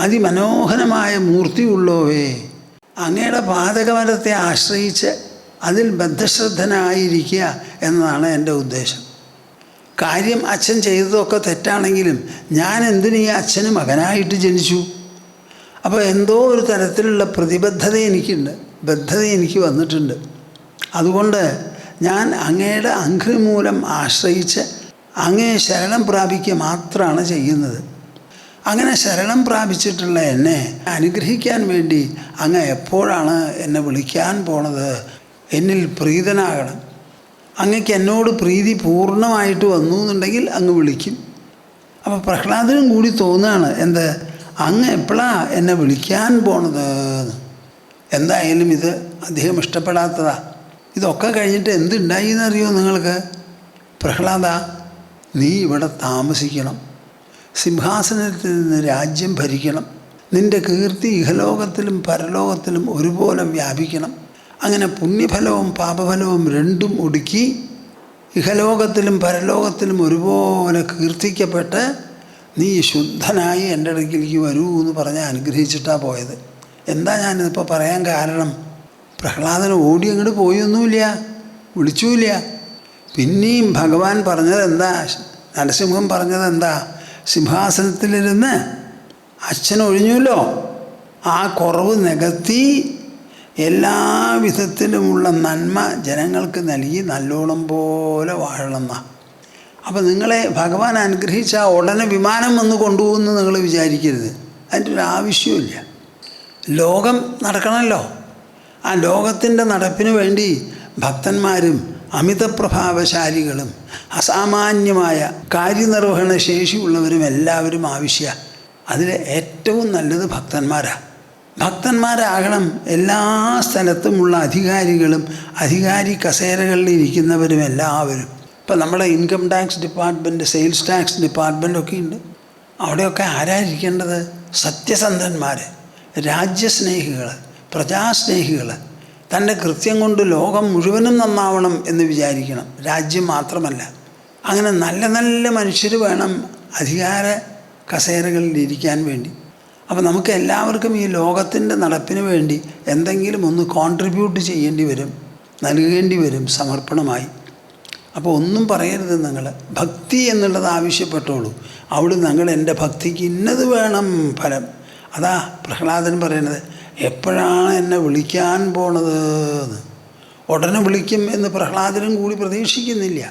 അതിമനോഹരമായ മൂർത്തിയുള്ളവേ, അങ്ങയുടെ പാദകമലത്തെ ആശ്രയിച്ച് അതിൽ ബദ്ധശ്രദ്ധനായിരിക്കുക എന്നതാണ് എൻ്റെ ഉദ്ദേശം. കാര്യം അച്ഛൻ ചെയ്തതൊക്കെ തെറ്റാണെങ്കിലും ഞാൻ എന്തിനീ അച്ഛന് മകനായിട്ട് ജനിച്ചു? അപ്പോൾ എന്തോ ഒരു തരത്തിലുള്ള പ്രതിബദ്ധത എനിക്കുണ്ട്, ബദ്ധത എനിക്ക് വന്നിട്ടുണ്ട്. അതുകൊണ്ട് ഞാൻ അങ്ങയുടെ അംഘ്രിമൂലം ആശ്രയിച്ച് അങ്ങയെ ശരണം പ്രാപിക്കുക മാത്രമാണ് ചെയ്യുന്നത്. അങ്ങനെ ശരണം പ്രാപിച്ചിട്ടുള്ള എന്നെ അനുഗ്രഹിക്കാൻ വേണ്ടി അങ്ങ് എപ്പോഴാണ് എന്നെ വിളിക്കാൻ പോണത്? എന്നിൽ പ്രീതനാകണം. അങ്ങക്ക് എന്നോട് പ്രീതി പൂർണ്ണമായിട്ട് വന്നു എന്നുണ്ടെങ്കിൽ അങ്ങ് വിളിക്കും. അപ്പോൾ പ്രഹ്ലാദനും കൂടി തോന്നുകയാണ്, എന്ത്, അങ്ങ് എപ്പോഴാണ് എന്നെ വിളിക്കാൻ പോണത്? എന്തായാലും ഇത് അദ്ദേഹം ഇഷ്ടപ്പെടാത്തതാ. ഇതൊക്കെ കഴിഞ്ഞിട്ട് എന്തുണ്ടായി എന്നറിയോ നിങ്ങൾക്ക്? പ്രഹ്ലാദ, നീ ഇവിടെ താമസിക്കണം, സിംഹാസനത്തിൽ നിന്ന് രാജ്യം ഭരിക്കണം, നിൻ്റെ കീർത്തി ഇഹലോകത്തിലും പരലോകത്തിലും ഒരുപോലെ വ്യാപിക്കണം. അങ്ങനെ പുണ്യഫലവും പാപഫലവും രണ്ടും ഒടുക്കി ഇഹലോകത്തിലും പരലോകത്തിലും ഒരുപോലെ കീർത്തിക്കപ്പെട്ട് നീ ശുദ്ധനായി എൻ്റെ അടുക്കിലേക്ക് വരൂ എന്ന് പറഞ്ഞ് അനുഗ്രഹിച്ചിട്ടാണ് പോയത്. എന്താ ഞാനിതിപ്പോൾ പറയാൻ കാരണം? പ്രഹ്ലാദന് ഓടി അങ്ങോട്ട് പോയൊന്നുമില്ല, വിളിച്ചുമില്ല. പിന്നെയും ഭഗവാൻ പറഞ്ഞത് എന്താ? നരസിംഹം പറഞ്ഞത് എന്താ? സിംഹാസനത്തിലിരുന്ന് അച്ഛൻ ഒഴിഞ്ഞല്ലോ, ആ കുറവ് നികത്തി എല്ലാവിധത്തിലുമുള്ള നന്മ ജനങ്ങൾക്ക് നൽകി നല്ലോണം പോലെ വാഴണമെന്നാണ്. അപ്പോൾ നിങ്ങളെ ഭഗവാൻ അനുഗ്രഹിച്ചാൽ ഉടനെ വിമാനം വന്ന് കൊണ്ടുപോകുമെന്ന് നിങ്ങൾ വിചാരിക്കരുത്. അതിൻ്റെ ഒരു ആവശ്യമില്ല. ലോകം നടക്കണമല്ലോ. ആ ലോകത്തിൻ്റെ നടപ്പിന് വേണ്ടി ഭക്തന്മാരും അമിതപ്രഭാവശാലികളും അസാമാന്യമായ കാര്യനിർവഹണ ശേഷിയുള്ളവരും എല്ലാവരും ആവശ്യമാണ്. അതിൽ ഏറ്റവും നല്ലത് ഭക്തന്മാരാണ്. ഭക്തന്മാരാകണം എല്ലാ സ്ഥലത്തുമുള്ള അധികാരികളും അധികാരി കസേരകളിൽ ഇരിക്കുന്നവരും എല്ലാവരും. ഇപ്പം നമ്മുടെ income tax department, sales tax ഡിപ്പാർട്ട്മെൻറ്റൊക്കെ ഉണ്ട്. അവിടെയൊക്കെ ആരായിരിക്കേണ്ടത്? സത്യസന്ധന്മാർ, രാജ്യസ്നേഹികൾ, പ്രജാസ്നേഹികൾ. തൻ്റെ കൃത്യം കൊണ്ട് ലോകം മുഴുവനും നന്നാവണം എന്ന് വിചാരിക്കണം, രാജ്യം മാത്രമല്ല. അങ്ങനെ നല്ല നല്ല മനുഷ്യർ വേണം അധികാര കസേരകളിൽ ഇരിക്കാൻ വേണ്ടി. അപ്പോൾ നമുക്ക് എല്ലാവർക്കും ഈ ലോകത്തിൻ്റെ നടപ്പിന് വേണ്ടി എന്തെങ്കിലും ഒന്ന് കോൺട്രിബ്യൂട്ട് ചെയ്യേണ്ടി വരും, നൽകേണ്ടി വരും സമർപ്പണമായി. അപ്പോൾ ഒന്നും പറയരുത്. നിങ്ങൾ ഭക്തി എന്നുള്ളത് ആവശ്യപ്പെട്ടോളൂ. അവിടെ നിങ്ങൾ എൻ്റെ ഭക്തിക്ക് ഇന്നത് വേണം ഫലം. അതാ പ്രഹ്ലാദൻ പറയുന്നത്, എപ്പോഴാണ് എന്നെ വിളിക്കാൻ പോണത്? ഉടനെ വിളിക്കും എന്ന് പ്രഹ്ലാദനും കൂടി പ്രതീക്ഷിക്കുന്നില്ല.